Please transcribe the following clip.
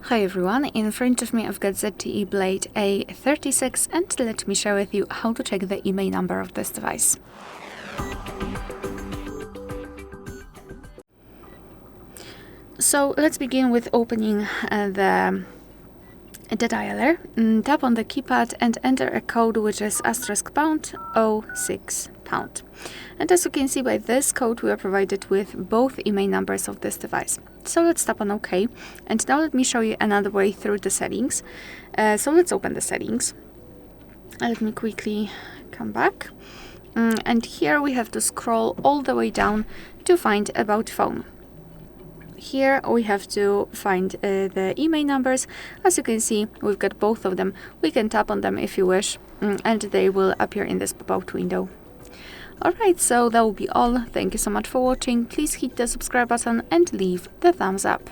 Hi everyone, in front of me I've got ZTE Blade A36 and let me share with you how to check the IMEI number of this device. So let's begin with opening the dialer. Tap on the keypad and enter a code which is *##06#. And as you can see by this code we are provided with both IMEI numbers of this device. So let's tap on OK. And now let me show you another way through the settings. So let's open the settings. Let me quickly come back. And here we have to scroll all the way down to find About Phone. Here we have to find the IMEI numbers. As you can see, we've got both of them. We can tap on them if you wish, and they will appear in this pop-out window. Alright, so that will be all. Thank you so much for watching. Please hit the subscribe button and leave the thumbs up.